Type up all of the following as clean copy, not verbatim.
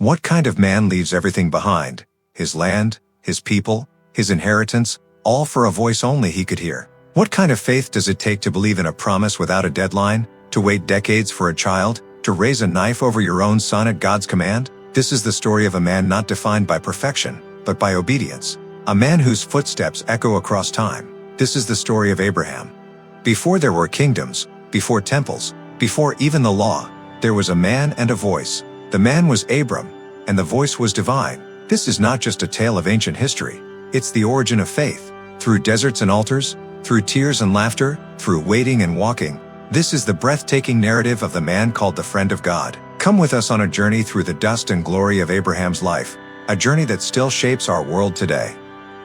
What kind of man leaves everything behind? His land, his people, his inheritance, all for a voice only he could hear. What kind of faith does it take to believe in a promise without a deadline, to wait decades for a child, to raise a knife over your own son at God's command? This is the story of a man not defined by perfection, but by obedience. A man whose footsteps echo across time. This is the story of Abraham. Before there were kingdoms, before temples, before even the law, there was a man and a voice. The man was Abram, and the voice was divine. This is not just a tale of ancient history. It's the origin of faith. Through deserts and altars, through tears and laughter, through waiting and walking, this is the breathtaking narrative of the man called the friend of God. Come with us on a journey through the dust and glory of Abraham's life, a journey that still shapes our world today.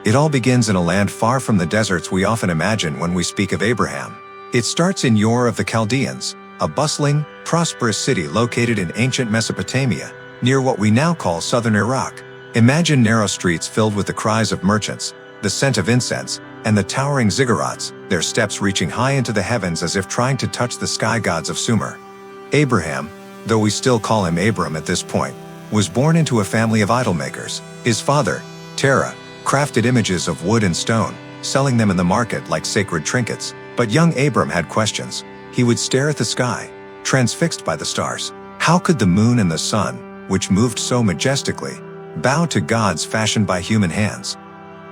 It all begins in a land far from the deserts we often imagine when we speak of Abraham. It starts in Ur of the Chaldeans, a bustling, prosperous city located in ancient Mesopotamia, near what we now call southern Iraq. Imagine narrow streets filled with the cries of merchants, the scent of incense, and the towering ziggurats, their steps reaching high into the heavens as if trying to touch the sky gods of Sumer. Abraham, though we still call him Abram at this point, was born into a family of idol makers. His father, Terah, crafted images of wood and stone, selling them in the market like sacred trinkets. But young Abram had questions. He would stare at the sky, transfixed by the stars. How could the moon and the sun, which moved so majestically, bow to gods fashioned by human hands?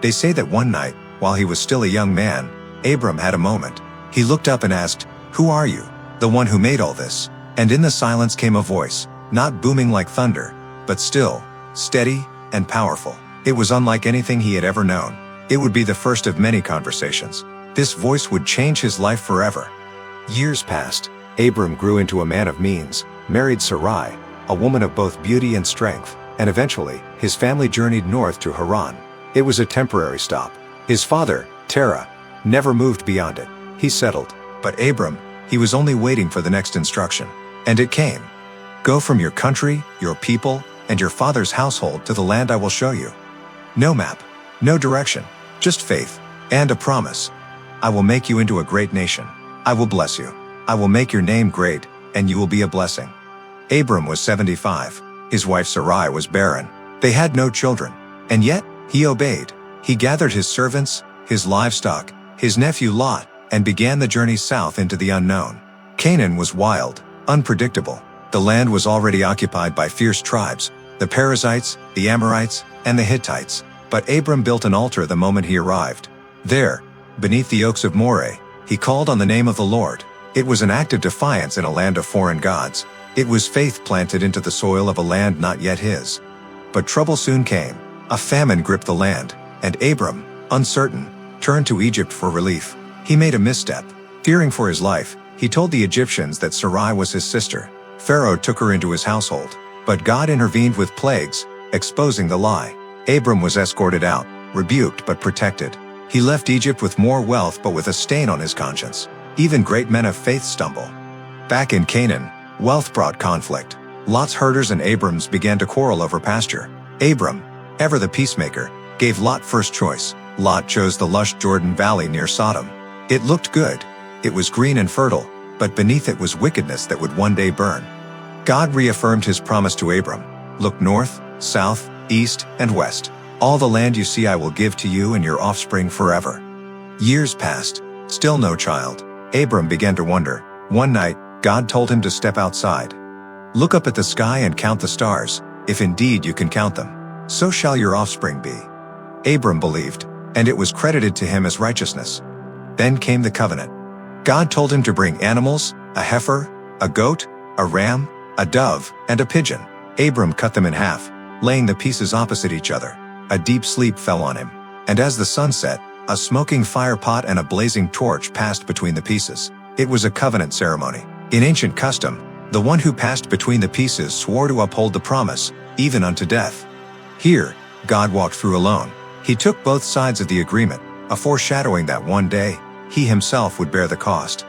They say that one night, while he was still a young man, Abram had a moment. He looked up and asked, "Who are you?" "The one who made all this." And in the silence came a voice, not booming like thunder, but still, steady, and powerful. It was unlike anything he had ever known. It would be the first of many conversations. This voice would change his life forever. Years passed. Abram grew into a man of means, married Sarai, a woman of both beauty and strength, and eventually, his family journeyed north to Haran. It was a temporary stop. His father, Terah, never moved beyond it. He settled. But Abram, he was only waiting for the next instruction. And it came. "Go from your country, your people, and your father's household to the land I will show you." No map, no direction, just faith, and a promise. "I will make you into a great nation. I will bless you. I will make your name great, and you will be a blessing." Abram was 75. His wife Sarai was barren. They had no children. And yet, he obeyed. He gathered his servants, his livestock, his nephew Lot, and began the journey south into the unknown. Canaan was wild, unpredictable. The land was already occupied by fierce tribes, the Perizzites, the Amorites, and the Hittites. But Abram built an altar the moment he arrived. There, beneath the oaks of Moreh, he called on the name of the Lord. It was an act of defiance in a land of foreign gods. It was faith planted into the soil of a land not yet his. But trouble soon came. A famine gripped the land, and Abram, uncertain, turned to Egypt for relief. He made a misstep. Fearing for his life, he told the Egyptians that Sarai was his sister. Pharaoh took her into his household, but God intervened with plagues, exposing the lie. Abram was escorted out, rebuked but protected. He left Egypt with more wealth but with a stain on his conscience. Even great men of faith stumble. Back in Canaan, wealth brought conflict. Lot's herders and Abram's began to quarrel over pasture. Abram, ever the peacemaker, gave Lot first choice. Lot chose the lush Jordan Valley near Sodom. It looked good. It was green and fertile, but beneath it was wickedness that would one day burn. God reaffirmed his promise to Abram. "Look north, south, east, and west. All the land you see I will give to you and your offspring forever." Years passed. Still no child. Abram began to wonder. One night, God told him to step outside. "Look up at the sky and count the stars, if indeed you can count them. So shall your offspring be." Abram believed, and it was credited to him as righteousness. Then came the covenant. God told him to bring animals, a heifer, a goat, a ram, a dove, and a pigeon. Abram cut them in half, laying the pieces opposite each other. A deep sleep fell on him, and as the sun set, a smoking fire pot and a blazing torch passed between the pieces. It was a covenant ceremony. In ancient custom, the one who passed between the pieces swore to uphold the promise, even unto death. Here, God walked through alone. He took both sides of the agreement, a foreshadowing that one day, he himself would bear the cost.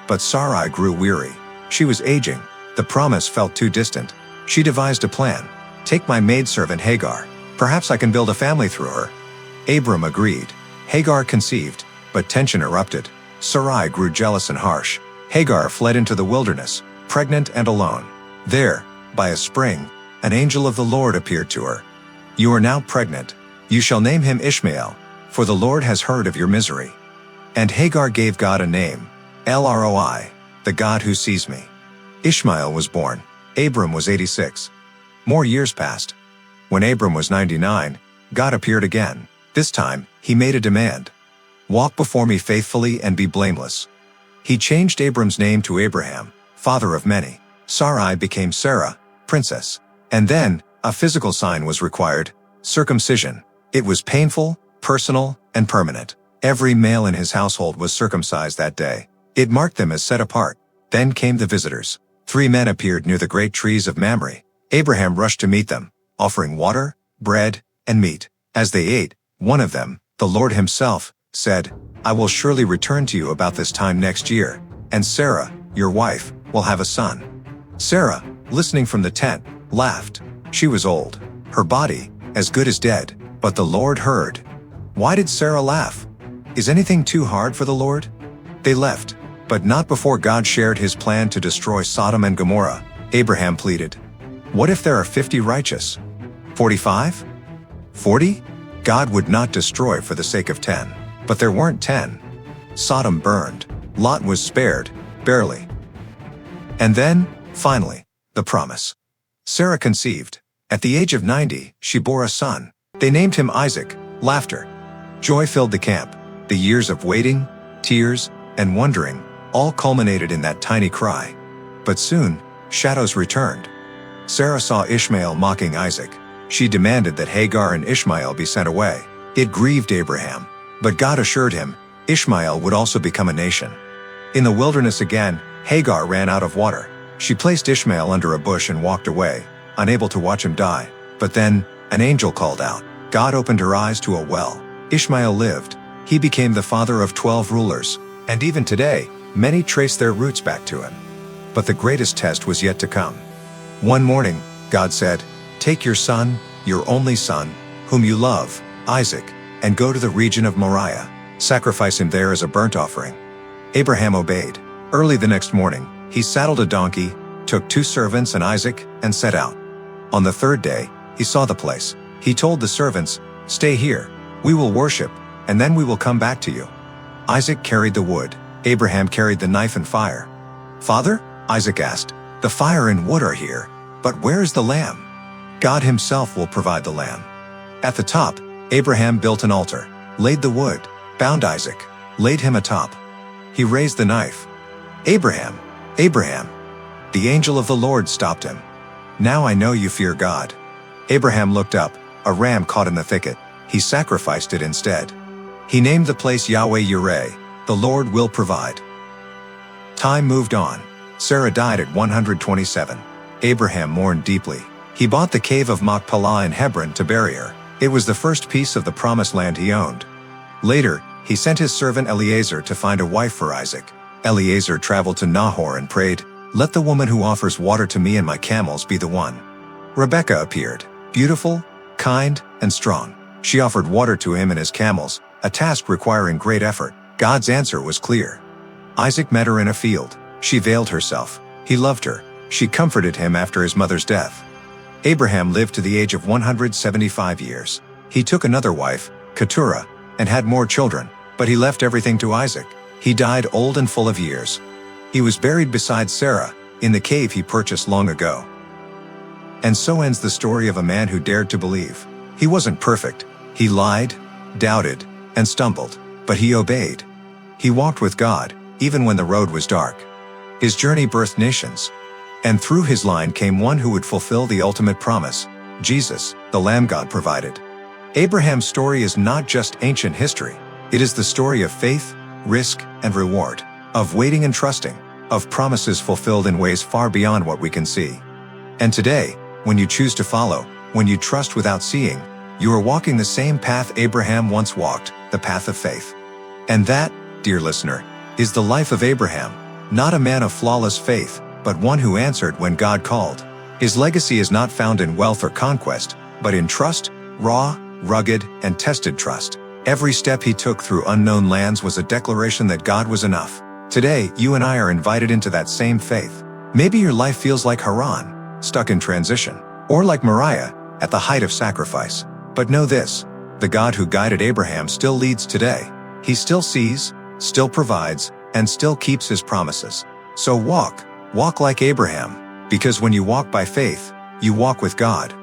But Sarai grew weary. She was aging. The promise felt too distant. She devised a plan. "Take my maidservant Hagar. Perhaps I can build a family through her." Abram agreed. Hagar conceived, but tension erupted. Sarai grew jealous and harsh. Hagar fled into the wilderness, pregnant and alone. There, by a spring, an angel of the Lord appeared to her. "You are now pregnant. You shall name him Ishmael, for the Lord has heard of your misery." And Hagar gave God a name, El-Roi, the God who sees me. Ishmael was born. Abram was 86. More years passed. When Abram was 99, God appeared again. This time, he made a demand. "Walk before me faithfully and be blameless." He changed Abram's name to Abraham, father of many. Sarai became Sarah, princess. And then, a physical sign was required, circumcision. It was painful, personal, and permanent. Every male in his household was circumcised that day. It marked them as set apart. Then came the visitors. 3 men appeared near the great trees of Mamre. Abraham rushed to meet them, offering water, bread, and meat. As they ate, one of them, the Lord himself, said, "I will surely return to you about this time next year, and Sarah, your wife, will have a son." Sarah, listening from the tent, laughed. She was old, her body, as good as dead, but the Lord heard. Why did Sarah laugh? Is anything too hard for the Lord? They left, but not before God shared his plan to destroy Sodom and Gomorrah. Abraham pleaded, "What if there are 50 righteous? 45? 40? God would not destroy for the sake of 10. But there weren't 10. Sodom burned. Lot was spared, barely. And then, finally, the promise. Sarah conceived. At the age of 90, she bore a son. They named him Isaac. Laughter. Joy filled the camp. The years of waiting, tears, and wondering all culminated in that tiny cry. But soon, shadows returned. Sarah saw Ishmael mocking Isaac. She demanded that Hagar and Ishmael be sent away. It grieved Abraham. But God assured him, Ishmael would also become a nation. In the wilderness again, Hagar ran out of water. She placed Ishmael under a bush and walked away, unable to watch him die. But then, an angel called out. God opened her eyes to a well. Ishmael lived. He became the father of 12 rulers. And even today, many trace their roots back to him. But the greatest test was yet to come. One morning, God said, "Take your son, your only son, whom you love, Isaac, and go to the region of Moriah. Sacrifice him there as a burnt offering." Abraham obeyed. Early the next morning, he saddled a donkey, took 2 servants and Isaac, and set out. On the 3rd day, he saw the place. He told the servants, "Stay here. We will worship, and then we will come back to you." Isaac carried the wood. Abraham carried the knife and fire. "Father?" Isaac asked. "The fire and wood are here, but where is the lamb?" God himself will provide the lamb. At the top, Abraham built an altar, laid the wood, bound Isaac, laid him atop. He raised the knife. "Abraham, Abraham!" The angel of the Lord stopped him. "Now I know you fear God." Abraham looked up, a ram caught in the thicket. He sacrificed it instead. He named the place Yahweh Yireh, the Lord will provide. Time moved on. Sarah died at 127. Abraham mourned deeply. He bought the cave of Machpelah in Hebron to bury her. It was the first piece of the promised land he owned. Later, he sent his servant Eliezer to find a wife for Isaac. Eliezer traveled to Nahor and prayed, "Let the woman who offers water to me and my camels be the one." Rebekah appeared, beautiful, kind, and strong. She offered water to him and his camels, a task requiring great effort. God's answer was clear. Isaac met her in a field. She veiled herself. He loved her. She comforted him after his mother's death. Abraham lived to the age of 175 years. He took another wife, Keturah, and had more children, but he left everything to Isaac. He died old and full of years. He was buried beside Sarah, in the cave he purchased long ago. And so ends the story of a man who dared to believe. He wasn't perfect. He lied, doubted, and stumbled, but he obeyed. He walked with God, even when the road was dark. His journey birthed nations. And through his line came one who would fulfill the ultimate promise, Jesus, the Lamb God provided. Abraham's story is not just ancient history. It is the story of faith, risk, and reward, of waiting and trusting, of promises fulfilled in ways far beyond what we can see. And today, when you choose to follow, when you trust without seeing, you are walking the same path Abraham once walked, the path of faith. And that, dear listener, is the life of Abraham, not a man of flawless faith, but one who answered when God called. His legacy is not found in wealth or conquest, but in trust, raw, rugged, and tested trust. Every step he took through unknown lands was a declaration that God was enough. Today, you and I are invited into that same faith. Maybe your life feels like Haran, stuck in transition. Or like Moriah, at the height of sacrifice. But know this, the God who guided Abraham still leads today. He still sees, still provides, and still keeps his promises. So walk like Abraham, because when you walk by faith, you walk with God.